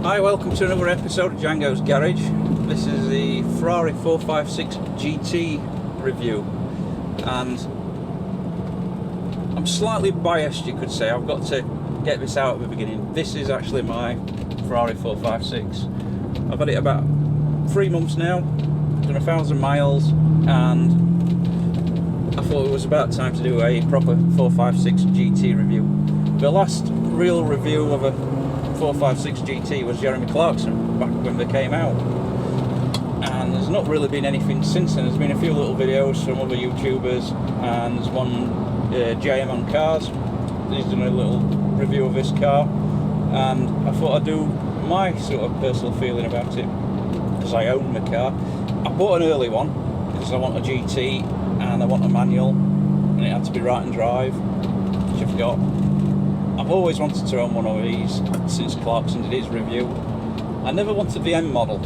Hi, welcome to another episode of Jango's Garage. This is the Ferrari 456 GT review, and I'm slightly biased, you could say. I've got to get this out at the beginning. This is actually my Ferrari 456. I've had it about 3 months now, done 1,000 miles, and I thought it was about time to do a proper 456 GT review. The last real review of a 456 GT was Jeremy Clarkson back when they came out, and there's not really been anything since then. There's been a few little videos from other YouTubers, and there's one JM on Cars. He's done a little review of this car, and I thought I'd do my sort of personal feeling about it, because I own the car. I bought an early one because I want a GT and I want a manual, and it had to be right and drive, which I've got. I've always wanted to own one of these since Clarkson did his review. I never wanted the M model,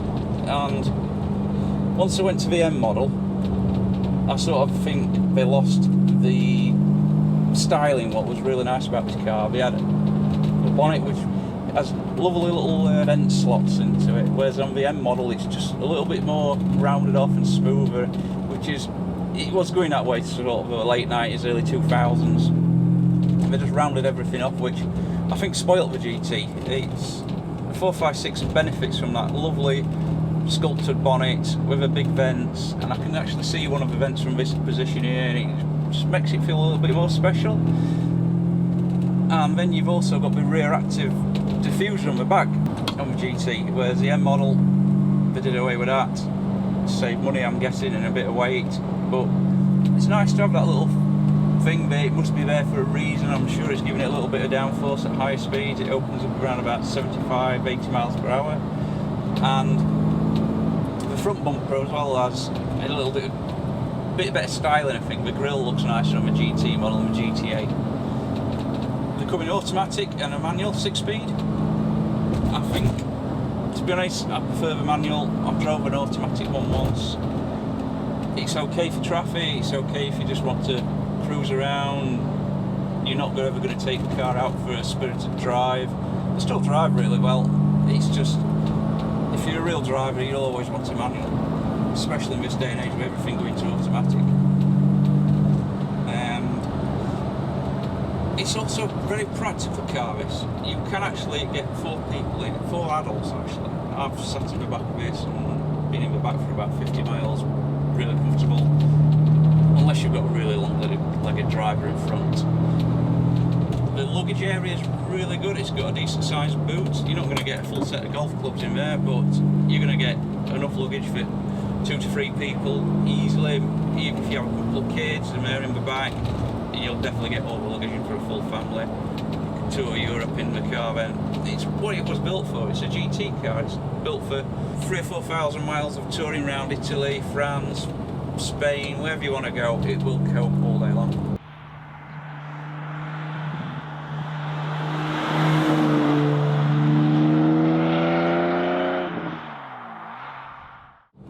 and once I went to the M model, I sort of think they lost the styling, what was really nice about this car. They had the bonnet which has lovely little vent slots into it, whereas on the M model it's just a little bit more rounded off and smoother, which is, it was going that way sort of the late 90s, early 2000s. They just rounded everything up, which I think spoilt the GT. It's the 456 benefits from that lovely sculpted bonnet with the big vents, and I can actually see one of the vents from this position here, and it just makes it feel a little bit more special. And then you've also got the rear active diffuser on the back on the GT, whereas the M model, they did away with that to save money, I'm guessing, and a bit of weight. But it's nice to have that little thing there. It must be there for a reason. I'm sure it's giving it a little bit of downforce at high speeds. It opens up around about 75, 80 miles per hour, and the front bumper as well has a little bit better styling. I think the grille looks nicer on the GT model and the GTA. They come in automatic and a manual 6-speed. I think, to be honest, I prefer the manual. I've drove an automatic one once. It's okay for traffic, it's okay if you just want to cruise around. You're not ever going to take the car out for a spirited drive. They still drive really well. It's just, if you're a real driver, you'll always want a manual, especially in this day and age with everything going to automatic. It's also a very practical car, this. You can actually get 4 people in it, 4 adults actually. I've sat in the back of this and been in the back for about 50 miles, really comfortable. Unless you've got a really long-legged driver in front. The luggage area is really good. It's got a decent sized boot. You're not going to get a full set of golf clubs in there, but you're going to get enough luggage for 2 to 3 people easily. Even if you have a couple of kids and they're in the back, you'll definitely get all the luggage in for a full family. You can tour Europe in the car then. It's what it was built for. It's a GT car. It's built for 3,000 or 4,000 miles of touring around Italy, France, Spain, wherever you want to go. It will cope all day long.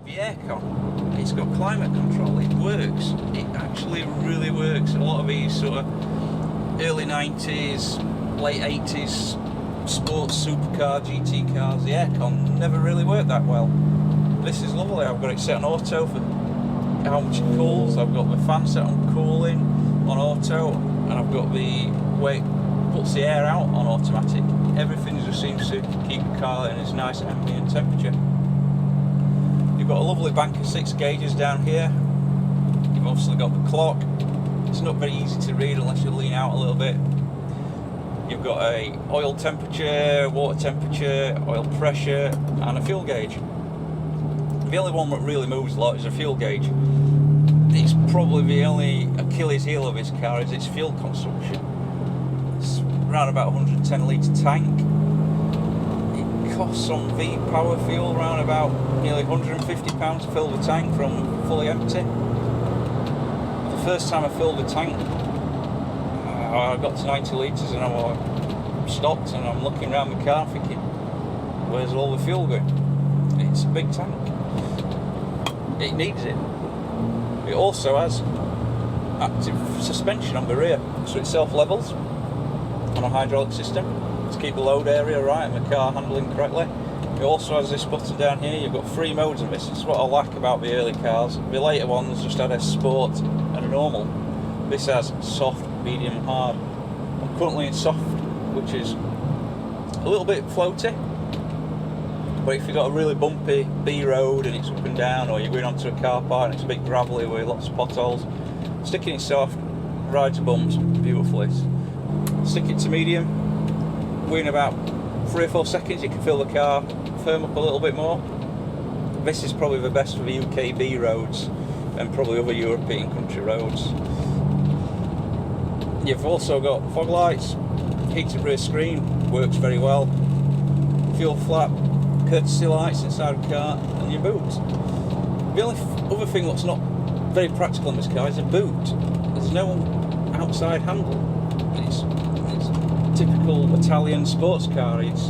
The aircon, it's got climate control. It works. It actually really works. A lot of these sort of early 90s, late 80s sports supercar GT cars, the aircon never really worked that well. This is lovely. I've got it set on auto for how much it cools. I've got the fan set on cooling on auto, and I've got the way it puts the air out on automatic. Everything just seems to keep the car in its nice ambient temperature. You've got a lovely bank of 6 gauges down here. You've obviously got the clock. It's not very easy to read unless you lean out a little bit. You've got a oil temperature, water temperature, oil pressure, and a fuel gauge. The only one that really moves a lot is a fuel gauge. It's probably the only Achilles heel of this car is its fuel consumption. It's around about 110 litre tank. It costs on V-Power fuel around about nearly £150 to fill the tank from fully empty. The first time I filled the tank, I got to 90 litres and I stopped and I'm looking around the car thinking, where's all the fuel going? It's a big tank. It needs it. It also has active suspension on the rear, so it self-levels on a hydraulic system. to keep the load area right and the car handling correctly. It also has this button down here. You've got 3 modes of this. This is what I like about the early cars. The later ones just had a sport and a normal. This has soft, medium, hard. I'm currently in soft, which is a little bit floaty. But if you've got a really bumpy B road and it's up and down, or you're going onto a car park and it's a bit gravelly with lots of potholes, stick it in soft, ride to bumps beautifully. Stick it to medium, within about 3 or 4 seconds you can feel the car firm up a little bit more. This is probably the best for the UK B roads and probably other European country roads. You've also got fog lights, heated rear screen, works very well, fuel flap, courtesy lights inside the car, and your boot. The only other thing that's not very practical in this car is a boot. There's no outside handle. It's typical Italian sports car. It's,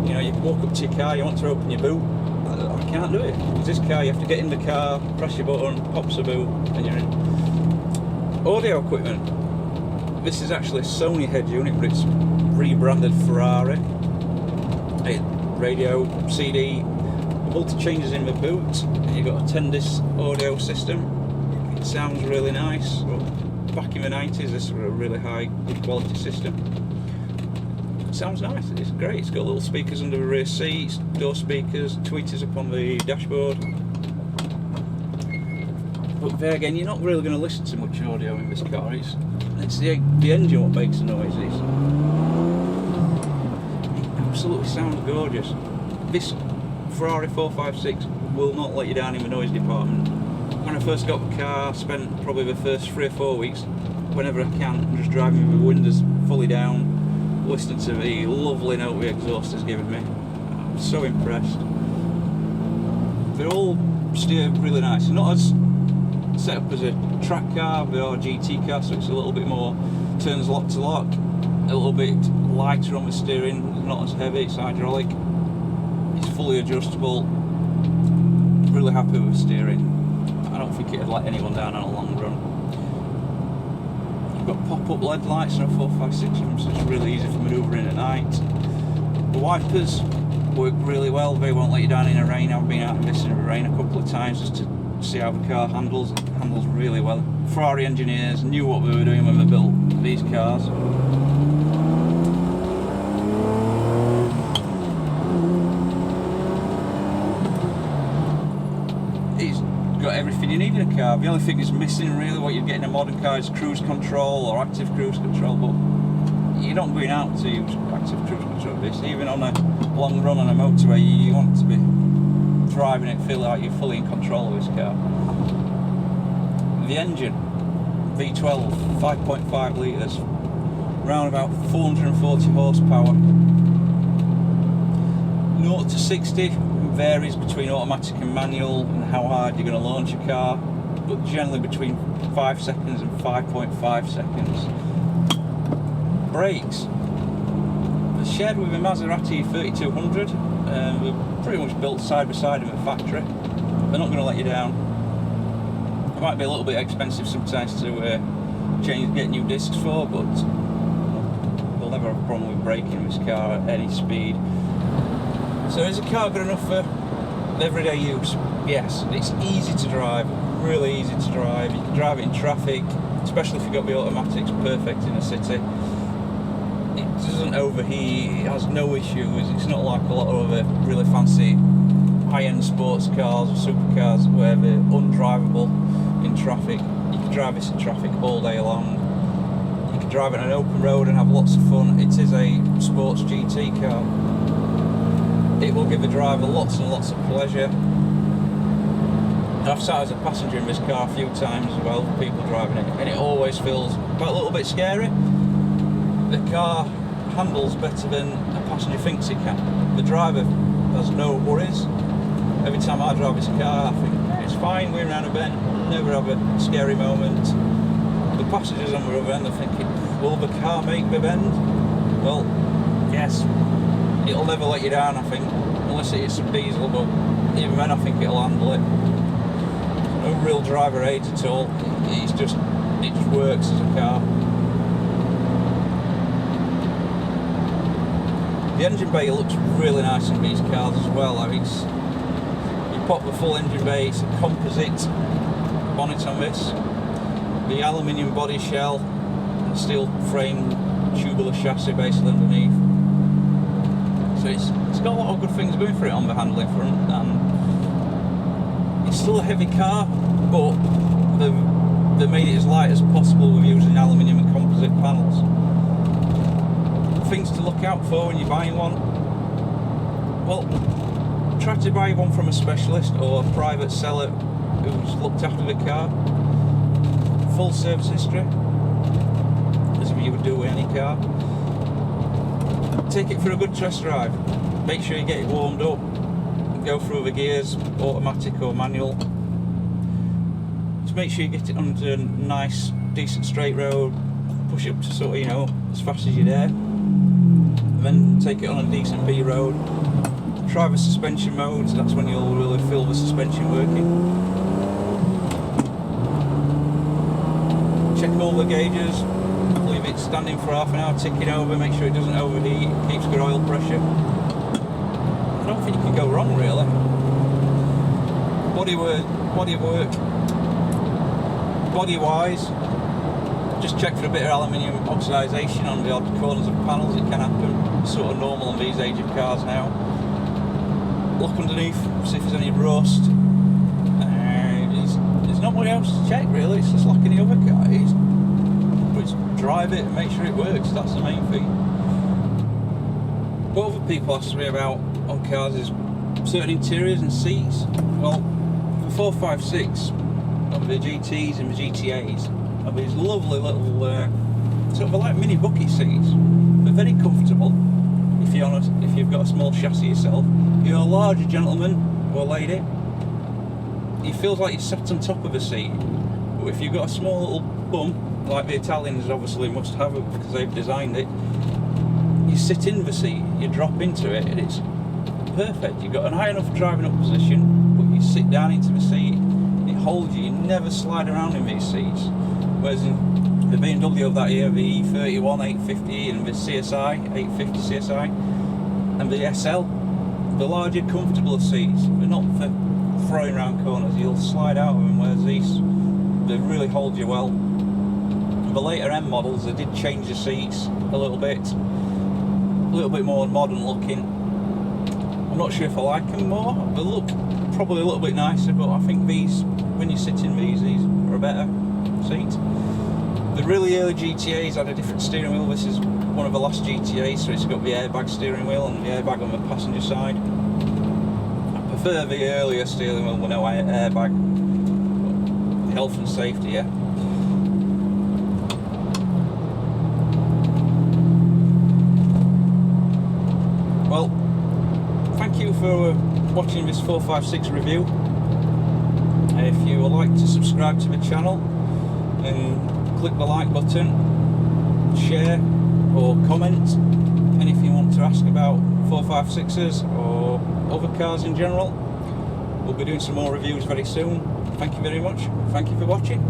you know, you walk up to your car, you want to open your boot. I can't do it. With this car, you have to get in the car, press your button, pops the boot, and you're in. Audio equipment. This is actually a Sony head unit, but it's rebranded Ferrari. Radio, CD, multi-changes in the boot. You've got a 10-disc audio system. It sounds really nice. Back in the 90s, this was a really high, good quality system. It sounds nice, it's great. It's got little speakers under the rear seats, door speakers, tweeters up on the dashboard. But there again, you're not really going to listen to much audio in this car. It's the engine what makes the noises. Absolutely sounds gorgeous. This Ferrari 456 will not let you down in the noise department. When I first got the car, I spent probably the first 3 or 4 weeks, whenever I can, just driving with the windows fully down, listening to the lovely note the exhaust has given me. I'm so impressed. They all steer really nice. Not as set up as a track car, they are a GT car, so it's a little bit more, turns lock to lock, a little bit lighter on the steering, not as heavy, it's hydraulic, it's fully adjustable. Really happy with the steering. I don't think it'd let anyone down on a long run. You've got pop-up LED lights on a 456, so it's really easy for manoeuvring at night. The wipers work really well, they won't let you down in the rain. I've been out and this in the rain a couple of times just to see how the car handles. It handles really well. Ferrari engineers knew what they were doing when they built these cars. Got everything you need in a car. The only thing that's missing really what you get in a modern car is cruise control or active cruise control, but you're not going out to use active cruise control with this. Even on a long run on a motorway, you want to be driving it, feel like you're fully in control of this car. The engine, V12, 5.5 litres, around about 440 horsepower. 0 to 60 varies between automatic and manual and how hard you're going to launch your car, but generally between 5 seconds and 5.5 seconds. Brakes. They're shared with a Maserati 3200. They're pretty much built side by side in the factory. They're not going to let you down. It might be a little bit expensive sometimes to get new discs for, but they'll never have a problem with braking this car at any speed. So is the car good enough for everyday use? Yes, it's easy to drive, really easy to drive. You can drive it in traffic, especially if you've got the automatics, perfect in a city. It doesn't overheat, it has no issues. It's not like a lot of other really fancy high-end sports cars or supercars where they're undrivable in traffic. You can drive this in traffic all day long. You can drive it on an open road and have lots of fun. It is a sports GT car. It will give the driver lots and lots of pleasure. I've sat as a passenger in this car a few times as well, people driving it, and it always feels quite a little bit scary. The car handles better than a passenger thinks it can. The driver has no worries. Every time I drive this car, I think it's fine, we're around a bend, never have a scary moment. The passengers on the other end are thinking, will the car make the bend? Well, yes. It'll never let you down, I think, unless it's some diesel, but even then I think it'll handle it. No real driver aids at all, it just works as a car. The engine bay looks really nice in these cars as well. I mean, you pop the full engine bay, it's a composite bonnet on this. The aluminium body shell, and steel frame tubular chassis basically underneath. So it's got a lot of good things going for it on the handling front, and it's still a heavy car, but they made it as light as possible with using aluminium and composite panels. Things to look out for when you're buying one. Well, try to buy one from a specialist or a private seller who's looked after the car. Full service history, as if you would do with any car. Take it for a good test drive. Make sure you get it warmed up. Go through the gears, automatic or manual. Just make sure you get it onto a nice, decent straight road. Push it up to sort of, you know, as fast as you dare. And then take it on a decent B road. Try the suspension modes. That's when you'll really feel the suspension working. Check all the gauges, leave it standing for half an hour, ticking over, make sure it doesn't overheat, keeps good oil pressure. I don't think you can go wrong really. Body wise, just check for a bit of aluminium oxidisation on the odd corners of panels. It can happen, it's sort of normal on these age of cars now. Look underneath, see if there's any rust. There's not much else to check really, it's just like any other car. Just drive it and make sure it works, that's the main thing. What other people ask me about on cars is certain interiors and seats. Well, the 456 of the GTs and the GTAs have these lovely little sort of like mini bucket seats. They're very comfortable if you've got a small chassis yourself. If you're a larger gentleman or lady, it feels like you're sat on top of a seat. But if you've got a small little bum, like the Italians obviously must have it because they've designed it, you sit in the seat, you drop into it, and it's perfect. You've got a high enough driving up position, but you sit down into the seat, it holds you, you never slide around in these seats. Whereas in the BMW of that year, the E31 850 and the CSI 850 CSI and the SL, the larger, comfortable seats, they're not for throwing around corners, you'll slide out of them, whereas these, they really hold you well. The later M models, they did change the seats a little bit more modern looking. I'm not sure if I like them more. They look probably a little bit nicer, but I think these, when you sit in these are a better seat. The really early GTAs had a different steering wheel. This is one of the last GTAs, so it's got the airbag steering wheel and the airbag on the passenger side. I prefer the earlier steering wheel with no airbag. Health and safety, yeah. Well, thank you for watching this 456 review. If you would like to subscribe to the channel and click the like button, share or comment anything you want to ask about 456s or other cars in general. We'll be doing some more reviews very soon. Thank you very much. Thank you for watching.